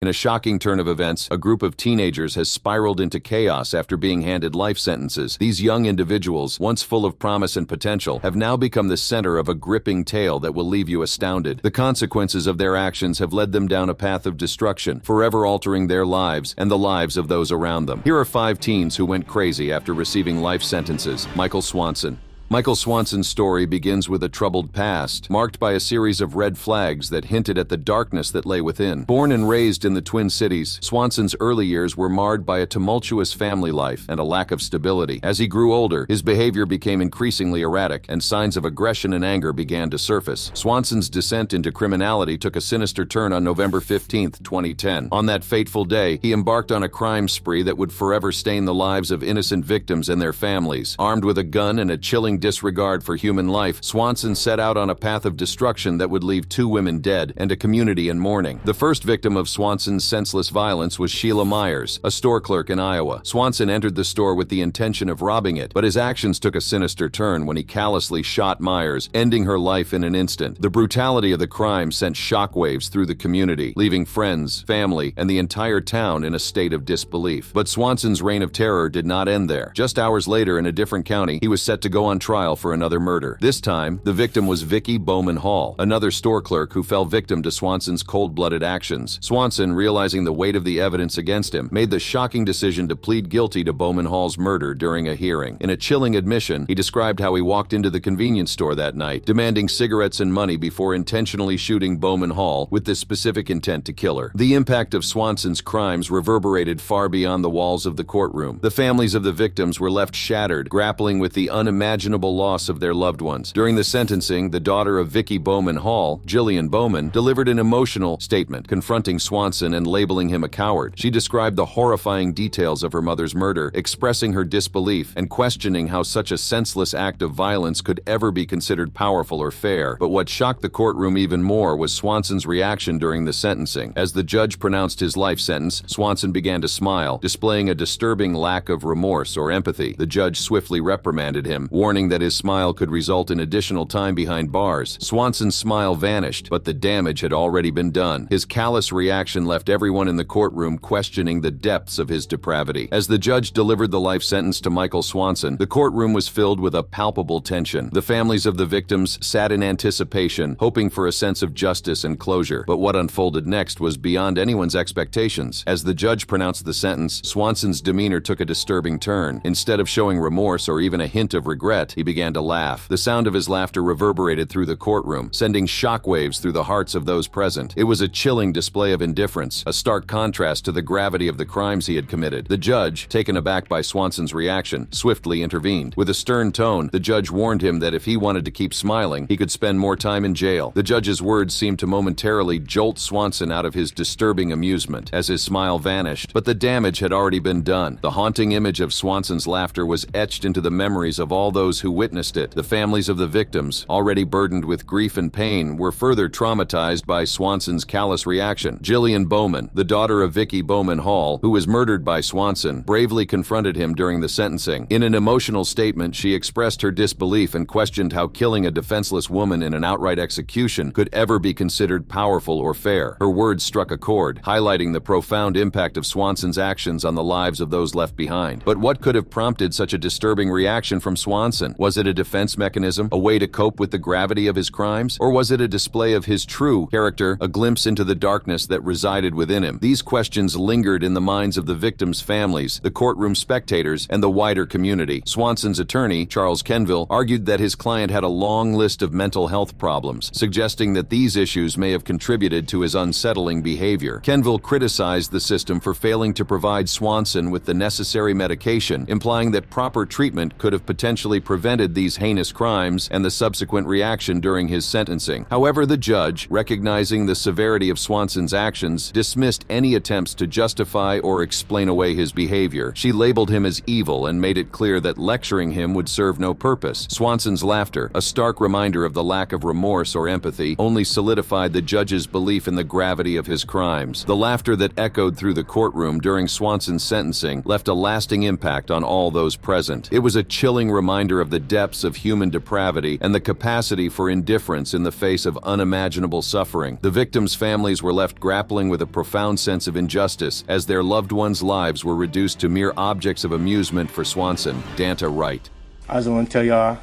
In a shocking turn of events, a group of teenagers has spiraled into chaos after being handed life sentences. These young individuals, once full of promise and potential, have now become the center of a gripping tale that will leave you astounded. The consequences of their actions have led them down a path of destruction, forever altering their lives and the lives of those around them. Here are 5 teens who went crazy after receiving life sentences. Michael Swanson. Michael Swanson's story begins with a troubled past, marked by a series of red flags that hinted at the darkness that lay within. Born and raised in the Twin Cities, Swanson's early years were marred by a tumultuous family life and a lack of stability. As he grew older, his behavior became increasingly erratic, and signs of aggression and anger began to surface. Swanson's descent into criminality took a sinister turn on November 15, 2010. On that fateful day, he embarked on a crime spree that would forever stain the lives of innocent victims and their families. Armed with a gun and a chilling disregard for human life, Swanson set out on a path of destruction that would leave 2 women dead and a community in mourning. The first victim of Swanson's senseless violence was Sheila Myers, a store clerk in Iowa. Swanson entered the store with the intention of robbing it, but his actions took a sinister turn when he callously shot Myers, ending her life in an instant. The brutality of the crime sent shockwaves through the community, leaving friends, family, and the entire town in a state of disbelief. But Swanson's reign of terror did not end there. Just hours later, in a different county, he was set to go on trial for another murder. This time, the victim was Vicki Bowman Hall, another store clerk who fell victim to Swanson's cold-blooded actions. Swanson, realizing the weight of the evidence against him, made the shocking decision to plead guilty to Bowman Hall's murder during a hearing. In a chilling admission, he described how he walked into the convenience store that night, demanding cigarettes and money before intentionally shooting Bowman Hall with the specific intent to kill her. The impact of Swanson's crimes reverberated far beyond the walls of the courtroom. The families of the victims were left shattered, grappling with the unimaginable loss of their loved ones. During the sentencing, the daughter of Vicki Bowman Hall, Jillian Bowman, delivered an emotional statement confronting Swanson and labeling him a coward. She described the horrifying details of her mother's murder, expressing her disbelief and questioning how such a senseless act of violence could ever be considered powerful or fair. But what shocked the courtroom even more was Swanson's reaction during the sentencing. As the judge pronounced his life sentence, Swanson began to smile, displaying a disturbing lack of remorse or empathy. The judge swiftly reprimanded him, warning that his smile could result in additional time behind bars. Swanson's smile vanished, but the damage had already been done. His callous reaction left everyone in the courtroom questioning the depths of his depravity. As the judge delivered the life sentence to Michael Swanson, the courtroom was filled with a palpable tension. The families of the victims sat in anticipation, hoping for a sense of justice and closure. But what unfolded next was beyond anyone's expectations. As the judge pronounced the sentence, Swanson's demeanor took a disturbing turn. Instead of showing remorse or even a hint of regret, he began to laugh. The sound of his laughter reverberated through the courtroom, sending shockwaves through the hearts of those present. It was a chilling display of indifference, a stark contrast to the gravity of the crimes he had committed. The judge, taken aback by Swanson's reaction, swiftly intervened. With a stern tone, the judge warned him that if he wanted to keep smiling, he could spend more time in jail. The judge's words seemed to momentarily jolt Swanson out of his disturbing amusement as his smile vanished, but the damage had already been done. The haunting image of Swanson's laughter was etched into the memories of all those who witnessed it. The families of the victims, already burdened with grief and pain, were further traumatized by Swanson's callous reaction. Jillian Bowman, the daughter of Vicki Bowman Hall, who was murdered by Swanson, bravely confronted him during the sentencing. In an emotional statement, she expressed her disbelief and questioned how killing a defenseless woman in an outright execution could ever be considered powerful or fair. Her words struck a chord, highlighting the profound impact of Swanson's actions on the lives of those left behind. But what could have prompted such a disturbing reaction from Swanson? Was it a defense mechanism, a way to cope with the gravity of his crimes? Or was it a display of his true character, a glimpse into the darkness that resided within him? These questions lingered in the minds of the victims' families, the courtroom spectators, and the wider community. Swanson's attorney, Charles Kenville, argued that his client had a long list of mental health problems, suggesting that these issues may have contributed to his unsettling behavior. Kenville criticized the system for failing to provide Swanson with the necessary medication, implying that proper treatment could have potentially prevented these heinous crimes and the subsequent reaction during his sentencing. However, the judge, recognizing the severity of Swanson's actions, dismissed any attempts to justify or explain away his behavior. She labeled him as evil and made it clear that lecturing him would serve no purpose. Swanson's laughter, a stark reminder of the lack of remorse or empathy, only solidified the judge's belief in the gravity of his crimes. The laughter that echoed through the courtroom during Swanson's sentencing left a lasting impact on all those present. It was a chilling reminder of of the depths of human depravity and the capacity for indifference in the face of unimaginable suffering. The victims' families were left grappling with a profound sense of injustice as their loved ones' lives were reduced to mere objects of amusement for Swanson. Danta Wright. I just want to tell y'all,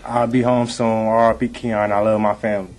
I'll be home soon. R.I.P. Keon. I love my family.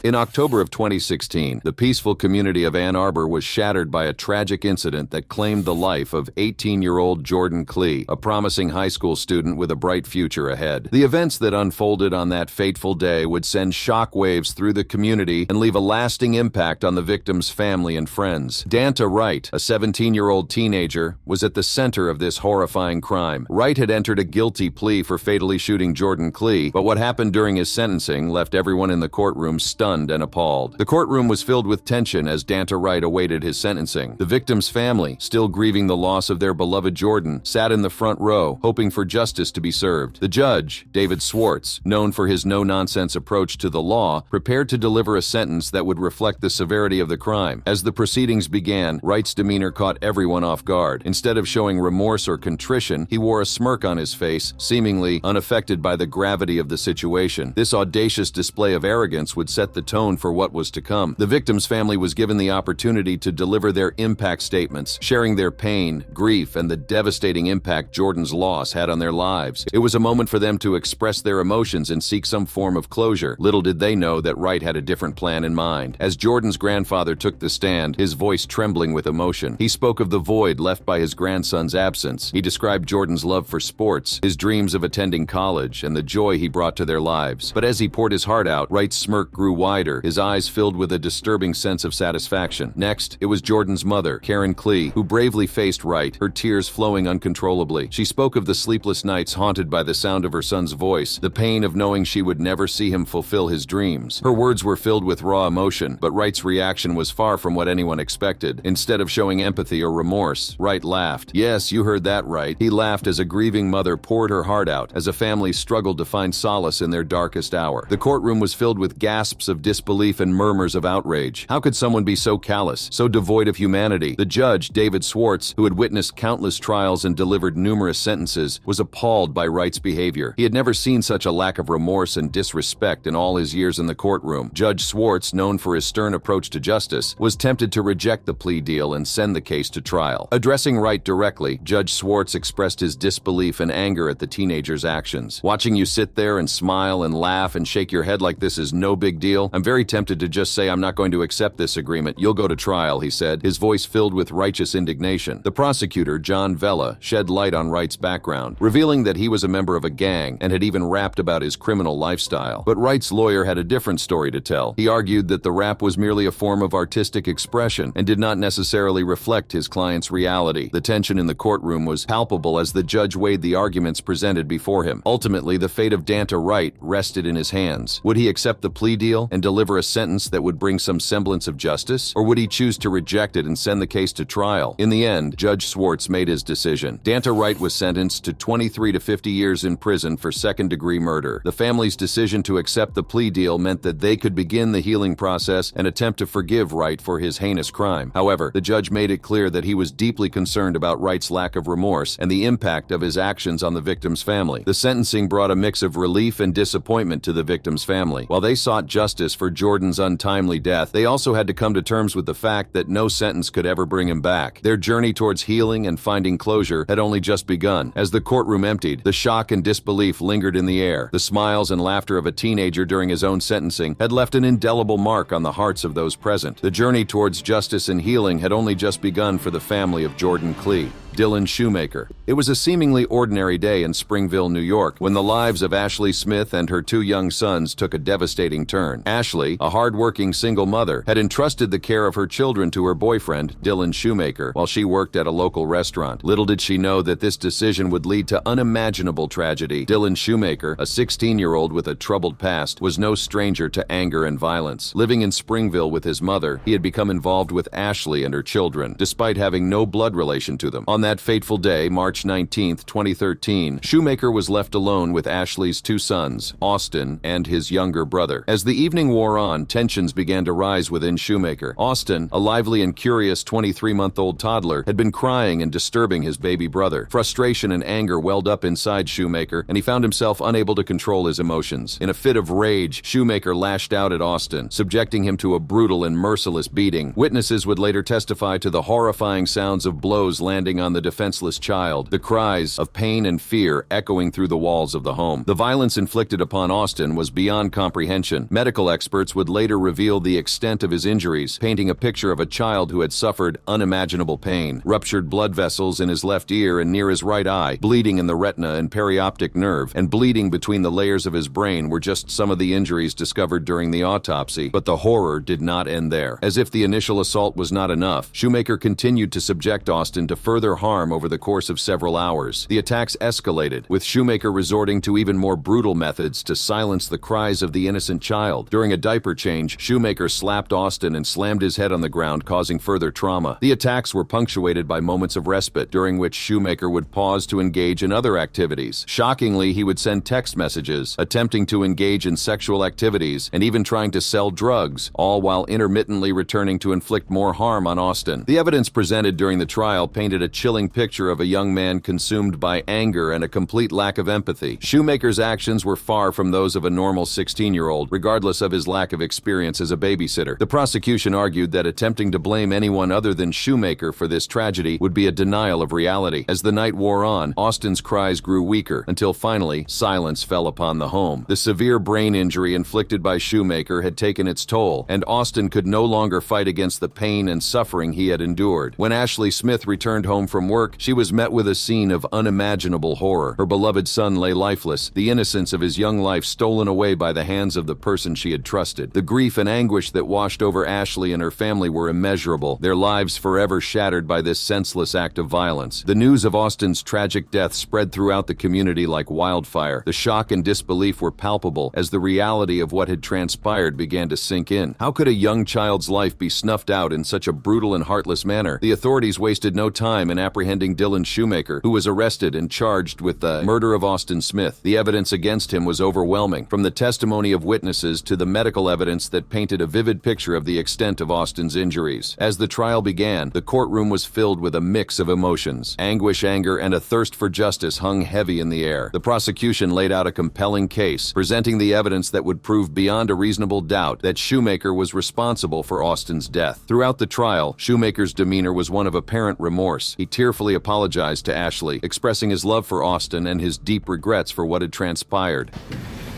In October of 2016, the peaceful community of Ann Arbor was shattered by a tragic incident that claimed the life of 18-year-old Jordan Klee, a promising high school student with a bright future ahead. The events that unfolded on that fateful day would send shockwaves through the community and leave a lasting impact on the victim's family and friends. Danta Wright, a 17-year-old teenager, was at the center of this horrifying crime. Wright had entered a guilty plea for fatally shooting Jordan Klee, but what happened during his sentencing left everyone in the courtroom stunned and appalled. The courtroom was filled with tension as Danta Wright awaited his sentencing. The victim's family, still grieving the loss of their beloved Jordan, sat in the front row, hoping for justice to be served. The judge, David Schwartz, known for his no-nonsense approach to the law, prepared to deliver a sentence that would reflect the severity of the crime. As the proceedings began, Wright's demeanor caught everyone off guard. Instead of showing remorse or contrition, he wore a smirk on his face, seemingly unaffected by the gravity of the situation. This audacious display of arrogance would set the tone for what was to come. The victim's family was given the opportunity to deliver their impact statements, sharing their pain, grief, and the devastating impact Jordan's loss had on their lives. It was a moment for them to express their emotions and seek some form of closure. Little did they know that Wright had a different plan in mind. As Jordan's grandfather took the stand, his voice trembling with emotion, he spoke of the void left by his grandson's absence. He described Jordan's love for sports, his dreams of attending college, and the joy he brought to their lives. But as he poured his heart out, Wright's smirk grew wider, his eyes filled with a disturbing sense of satisfaction. Next, it was Jordan's mother, Karen Klee, who bravely faced Wright, her tears flowing uncontrollably. She spoke of the sleepless nights haunted by the sound of her son's voice, the pain of knowing she would never see him fulfill his dreams. Her words were filled with raw emotion, but Wright's reaction was far from what anyone expected. Instead of showing empathy or remorse, Wright laughed. Yes, you heard that right. He laughed as a grieving mother poured her heart out, as a family struggled to find solace in their darkest hour. The courtroom was filled with gasps of disbelief and murmurs of outrage. How could someone be so callous, so devoid of humanity? The judge, David Schwartz, who had witnessed countless trials and delivered numerous sentences, was appalled by Wright's behavior. He had never seen such a lack of remorse and disrespect in all his years in the courtroom. Judge Schwartz, known for his stern approach to justice, was tempted to reject the plea deal and send the case to trial. Addressing Wright directly, Judge Schwartz expressed his disbelief and anger at the teenager's actions. Watching you sit there and smile and laugh and shake your head like this is no big deal, I'm very tempted to just say I'm not going to accept this agreement. You'll go to trial, he said, his voice filled with righteous indignation. The prosecutor, John Vella, shed light on Wright's background, revealing that he was a member of a gang and had even rapped about his criminal lifestyle. But Wright's lawyer had a different story to tell. He argued that the rap was merely a form of artistic expression and did not necessarily reflect his client's reality. The tension in the courtroom was palpable as the judge weighed the arguments presented before him. Ultimately, the fate of Danta Wright rested in his hands. Would he accept the plea deal and deliver a sentence that would bring some semblance of justice, or would he choose to reject it and send the case to trial? In the end, Judge Schwartz made his decision. Danta Wright was sentenced to 23 to 50 years in prison for second-degree murder. The family's decision to accept the plea deal meant that they could begin the healing process and attempt to forgive Wright for his heinous crime. However, the judge made it clear that he was deeply concerned about Wright's lack of remorse and the impact of his actions on the victim's family. The sentencing brought a mix of relief and disappointment to the victim's family. While they sought justice for Jordan's untimely death, they also had to come to terms with the fact that no sentence could ever bring him back. Their journey towards healing and finding closure had only just begun. As the courtroom emptied, the shock and disbelief lingered in the air. The smiles and laughter of a teenager during his own sentencing had left an indelible mark on the hearts of those present. The journey towards justice and healing had only just begun for the family of Jordan Klee. Dylan Shoemaker. It was a seemingly ordinary day in Springville, New York, when the lives of Ashley Smith and her two young sons took a devastating turn. Ashley, a hard-working single mother, had entrusted the care of her children to her boyfriend, Dylan Shoemaker, while she worked at a local restaurant. Little did she know that this decision would lead to unimaginable tragedy. Dylan Shoemaker, a 16-year-old with a troubled past, was no stranger to anger and violence. Living in Springville with his mother, he had become involved with Ashley and her children, despite having no blood relation to them. On that fateful day, March 19, 2013, Shoemaker was left alone with Ashley's two sons, Austin and his younger brother. As the evening wore on, tensions began to rise within Shoemaker. Austin, a lively and curious 23-month-old toddler, had been crying and disturbing his baby brother. Frustration and anger welled up inside Shoemaker, and he found himself unable to control his emotions. In a fit of rage, Shoemaker lashed out at Austin, subjecting him to a brutal and merciless beating. Witnesses would later testify to the horrifying sounds of blows landing on the defenseless child, the cries of pain and fear echoing through the walls of the home. The violence inflicted upon Austin was beyond comprehension. Medical experts would later reveal the extent of his injuries, painting a picture of a child who had suffered unimaginable pain. Ruptured blood vessels in his left ear and near his right eye, bleeding in the retina and perioptic nerve, and bleeding between the layers of his brain were just some of the injuries discovered during the autopsy. But the horror did not end there. As if the initial assault was not enough, Shoemaker continued to subject Austin to further harm over the course of several hours. The attacks escalated, with Shoemaker resorting to even more brutal methods to silence the cries of the innocent child. During a diaper change, Shoemaker slapped Austin and slammed his head on the ground, causing further trauma. The attacks were punctuated by moments of respite, during which Shoemaker would pause to engage in other activities. Shockingly, he would send text messages, attempting to engage in sexual activities, and even trying to sell drugs, all while intermittently returning to inflict more harm on Austin. The evidence presented during the trial painted a chilling picture of a young man consumed by anger and a complete lack of empathy. Shoemaker's actions were far from those of a normal 16-year-old, regardless of his lack of experience as a babysitter. The prosecution argued that attempting to blame anyone other than Shoemaker for this tragedy would be a denial of reality. As the night wore on, Austin's cries grew weaker, until finally, silence fell upon the home. The severe brain injury inflicted by Shoemaker had taken its toll, and Austin could no longer fight against the pain and suffering he had endured. When Ashley Smith returned home from work, she was met with a scene of unimaginable horror. Her beloved son lay lifeless, the innocence of his young life stolen away by the hands of the person she had trusted. The grief and anguish that washed over Ashley and her family were immeasurable, their lives forever shattered by this senseless act of violence. The news of Austin's tragic death spread throughout the community like wildfire. The shock and disbelief were palpable as the reality of what had transpired began to sink in. How could a young child's life be snuffed out in such a brutal and heartless manner? The authorities wasted no time in apprehending Dylan Shoemaker, who was arrested and charged with the murder of Austin Smith. The evidence against him was overwhelming, from the testimony of witnesses to the medical evidence that painted a vivid picture of the extent of Austin's injuries. As the trial began, the courtroom was filled with a mix of emotions. Anguish, anger, and a thirst for justice hung heavy in the air. The prosecution laid out a compelling case, presenting the evidence that would prove beyond a reasonable doubt that Shoemaker was responsible for Austin's death. Throughout the trial, Shoemaker's demeanor was one of apparent remorse. He tearfully apologized to Ashley, expressing his love for Austin and his deep regrets for what had transpired.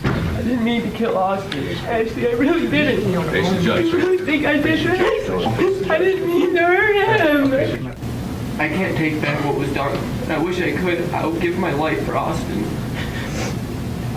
I didn't mean to kill Austin. Ashley, I really didn't. I really think I did that. I didn't mean to hurt him. I can't take back what was done. I wish I could. I would give my life for Austin.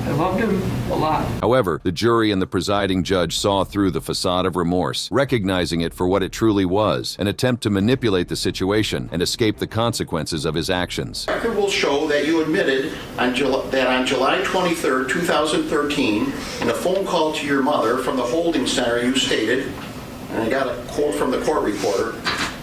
I loved him a lot. However, the jury and the presiding judge saw through the facade of remorse, recognizing it for what it truly was, an attempt to manipulate the situation and escape the consequences of his actions. The record will show that you admitted that on July 23, 2013, in a phone call to your mother from the holding center, you stated, and I got a quote from the court reporter,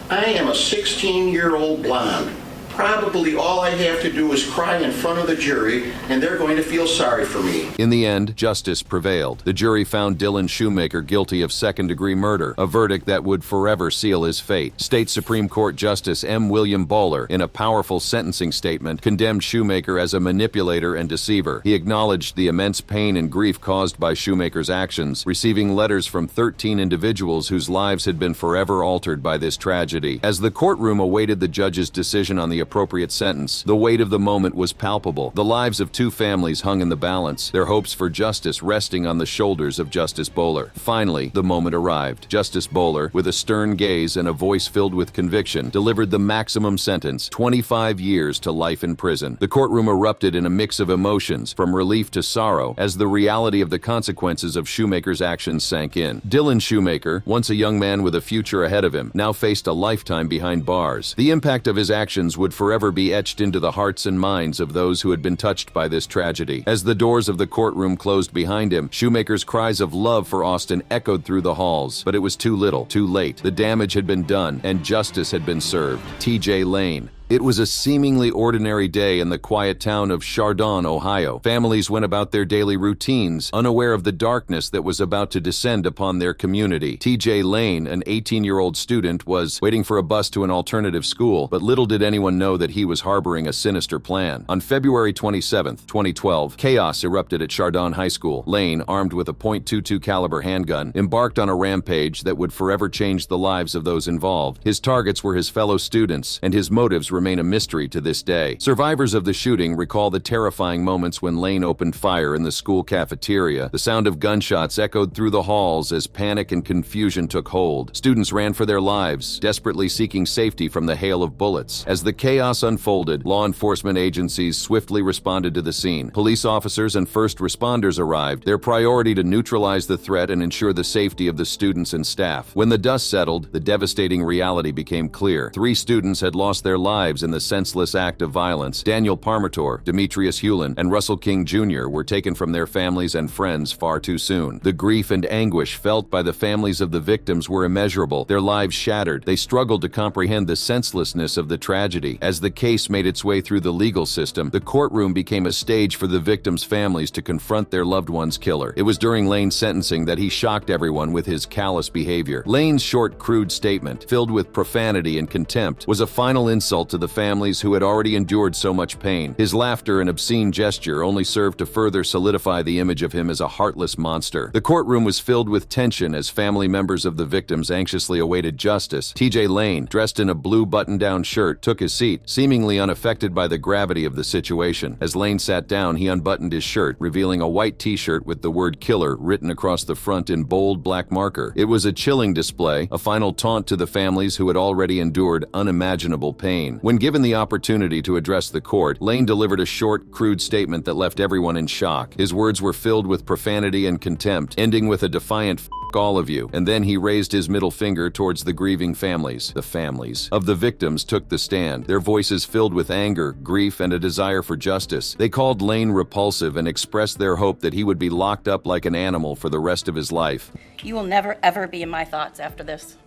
"I am a 16-year-old blonde. Probably all I have to do is cry in front of the jury, and they're going to feel sorry for me." In the end, justice prevailed. The jury found Dylan Shoemaker guilty of second-degree murder, a verdict that would forever seal his fate. State Supreme Court Justice M. William Bowler, in a powerful sentencing statement, condemned Shoemaker as a manipulator and deceiver. He acknowledged the immense pain and grief caused by Shoemaker's actions, receiving letters from 13 individuals whose lives had been forever altered by this tragedy. As the courtroom awaited the judge's decision on the appropriate sentence, the weight of the moment was palpable. The lives of two families hung in the balance, their hopes for justice resting on the shoulders of Justice Bowler. Finally, the moment arrived. Justice Bowler, with a stern gaze and a voice filled with conviction, delivered the maximum sentence, 25 years to life in prison. The courtroom erupted in a mix of emotions, from relief to sorrow, as the reality of the consequences of Shoemaker's actions sank in. Dylan Shoemaker, once a young man with a future ahead of him, now faced a lifetime behind bars. The impact of his actions would forever be etched into the hearts and minds of those who had been touched by this tragedy. As the doors of the courtroom closed behind him, Shoemaker's cries of love for Austin echoed through the halls. But it was too little, too late. The damage had been done, and justice had been served. T.J. Lane. It was a seemingly ordinary day in the quiet town of Chardon, Ohio. Families went about their daily routines, unaware of the darkness that was about to descend upon their community. TJ Lane, an 18-year-old student, was waiting for a bus to an alternative school, but little did anyone know that he was harboring a sinister plan. On February 27, 2012, chaos erupted at Chardon High School. Lane, armed with a .22 caliber handgun, embarked on a rampage that would forever change the lives of those involved. His targets were his fellow students, and his motives remain a mystery to this day. Survivors of the shooting recall the terrifying moments when Lane opened fire in the school cafeteria. The sound of gunshots echoed through the halls as panic and confusion took hold. Students ran for their lives, desperately seeking safety from the hail of bullets. As the chaos unfolded, law enforcement agencies swiftly responded to the scene. Police officers and first responders arrived, their priority to neutralize the threat and ensure the safety of the students and staff. When the dust settled, the devastating reality became clear. 3 students had lost their lives in the senseless act of violence. Daniel Parmator, Demetrius Hewlin, and Russell King Jr. were taken from their families and friends far too soon. The grief and anguish felt by the families of the victims were immeasurable. Their lives shattered. They struggled to comprehend the senselessness of the tragedy. As the case made its way through the legal system, the courtroom became a stage for the victims' families to confront their loved one's killer. It was during Lane's sentencing that he shocked everyone with his callous behavior. Lane's short, crude statement, filled with profanity and contempt, was a final insult to the families who had already endured so much pain. His laughter and obscene gesture only served to further solidify the image of him as a heartless monster. The courtroom was filled with tension as family members of the victims anxiously awaited justice. TJ Lane, dressed in a blue button-down shirt, took his seat, seemingly unaffected by the gravity of the situation. As Lane sat down, he unbuttoned his shirt, revealing a white t-shirt with the word killer written across the front in bold black marker. It was a chilling display, a final taunt to the families who had already endured unimaginable pain. When given the opportunity to address the court, Lane delivered a short, crude statement that left everyone in shock. His words were filled with profanity and contempt, ending with a defiant "F all of you," and then he raised his middle finger towards the grieving families. The families of the victims took the stand, their voices filled with anger, grief, and a desire for justice. They called Lane repulsive and expressed their hope that he would be locked up like an animal for the rest of his life. You will never, ever be in my thoughts after this.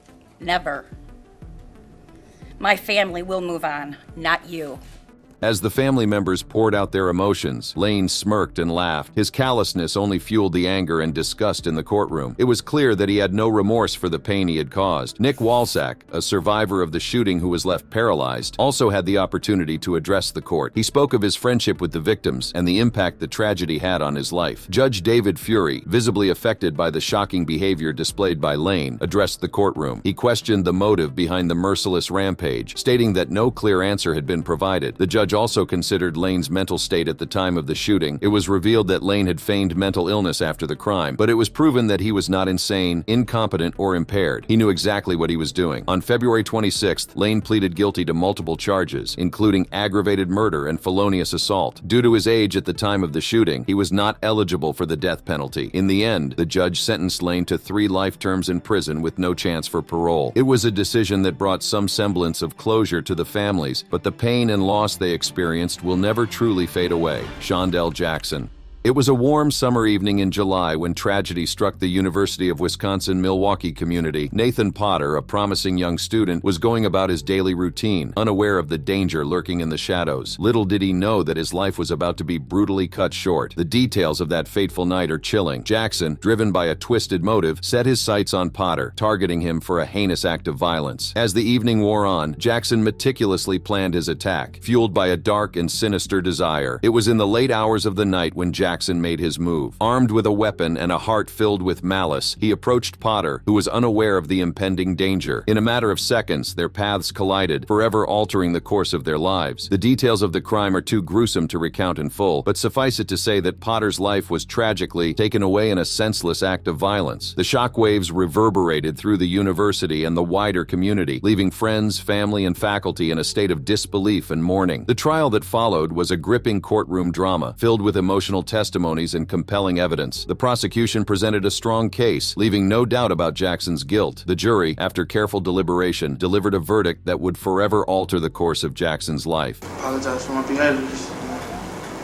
Never. My family will move on, not you. As the family members poured out their emotions, Lane smirked and laughed. His callousness only fueled the anger and disgust in the courtroom. It was clear that he had no remorse for the pain he had caused. Nick Walsack, a survivor of the shooting who was left paralyzed, also had the opportunity to address the court. He spoke of his friendship with the victims and the impact the tragedy had on his life. Judge David Fury, visibly affected by the shocking behavior displayed by Lane, addressed the courtroom. He questioned the motive behind the merciless rampage, stating that no clear answer had been provided. The judge also considered Lane's mental state at the time of the shooting. It was revealed that Lane had feigned mental illness after the crime, but it was proven that he was not insane, incompetent, or impaired. He knew exactly what he was doing. On February 26th, Lane pleaded guilty to multiple charges, including aggravated murder and felonious assault. Due to his age at the time of the shooting, he was not eligible for the death penalty. In the end, the judge sentenced Lane to 3 life terms in prison with no chance for parole. It was a decision that brought some semblance of closure to the families, but the pain and loss they experienced will never truly fade away. Shondell Jackson. It was a warm summer evening in July when tragedy struck the University of Wisconsin-Milwaukee community. Nathan Potter, a promising young student, was going about his daily routine, unaware of the danger lurking in the shadows. Little did he know that his life was about to be brutally cut short. The details of that fateful night are chilling. Jackson, driven by a twisted motive, set his sights on Potter, targeting him for a heinous act of violence. As the evening wore on, Jackson meticulously planned his attack, fueled by a dark and sinister desire. It was in the late hours of the night when Jackson made his move. Armed with a weapon and a heart filled with malice, he approached Potter, who was unaware of the impending danger. In a matter of seconds, their paths collided, forever altering the course of their lives. The details of the crime are too gruesome to recount in full, but suffice it to say that Potter's life was tragically taken away in a senseless act of violence. The shockwaves reverberated through the university and the wider community, leaving friends, family, and faculty in a state of disbelief and mourning. The trial that followed was a gripping courtroom drama, filled with emotional testimonies and compelling evidence. The prosecution presented a strong case, leaving no doubt about Jackson's guilt. The jury, after careful deliberation, delivered a verdict that would forever alter the course of Jackson's life. I apologize for my behaviors.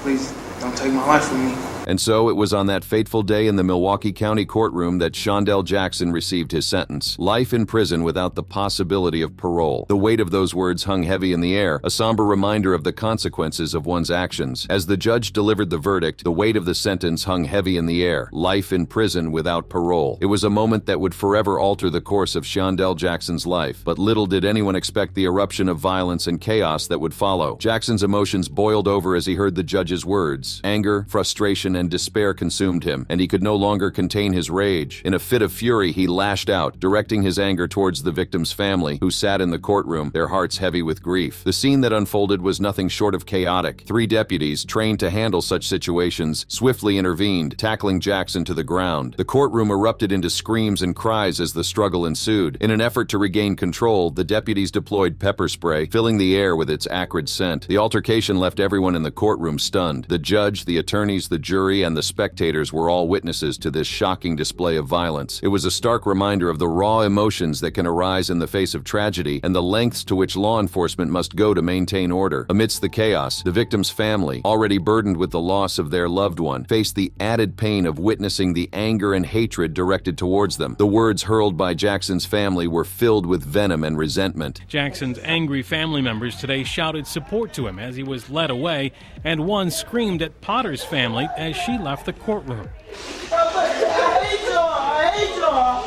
Please don't take my life from me. And so it was on that fateful day in the Milwaukee County courtroom that Shondell Jackson received his sentence. Life in prison without the possibility of parole. The weight of those words hung heavy in the air, a somber reminder of the consequences of one's actions. As the judge delivered the verdict, the weight of the sentence hung heavy in the air. Life in prison without parole. It was a moment that would forever alter the course of Shondell Jackson's life, but little did anyone expect the eruption of violence and chaos that would follow. Jackson's emotions boiled over as he heard the judge's words. Anger, frustration, and despair consumed him, and he could no longer contain his rage. In a fit of fury, he lashed out, directing his anger towards the victim's family, who sat in the courtroom, their hearts heavy with grief. The scene that unfolded was nothing short of chaotic. 3 deputies, trained to handle such situations, swiftly intervened, tackling Jackson to the ground. The courtroom erupted into screams and cries as the struggle ensued. In an effort to regain control, the deputies deployed pepper spray, filling the air with its acrid scent. The altercation left everyone in the courtroom stunned. The judge, the attorneys, the jury, and the spectators were all witnesses to this shocking display of violence. It was a stark reminder of the raw emotions that can arise in the face of tragedy and the lengths to which law enforcement must go to maintain order. Amidst the chaos, the victim's family, already burdened with the loss of their loved one, faced the added pain of witnessing the anger and hatred directed towards them. The words hurled by Jackson's family were filled with venom and resentment. Jackson's angry family members today shouted support to him as he was led away, and one screamed at Potter's family as she left the courtroom.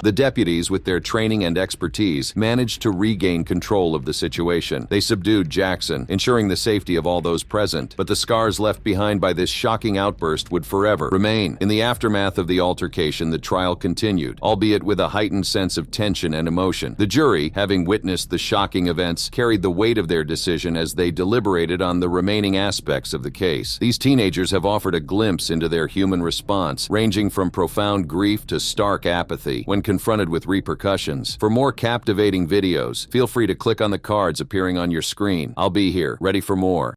The deputies, with their training and expertise, managed to regain control of the situation. They subdued Jackson, ensuring the safety of all those present, but the scars left behind by this shocking outburst would forever remain. In the aftermath of the altercation, the trial continued, albeit with a heightened sense of tension and emotion. The jury, having witnessed the shocking events, carried the weight of their decision as they deliberated on the remaining aspects of the case. These teenagers have offered a glimpse into their human response, ranging from profound grief to stark apathy when confronted with repercussions. For more captivating videos, feel free to click on the cards appearing on your screen. I'll be here, ready for more.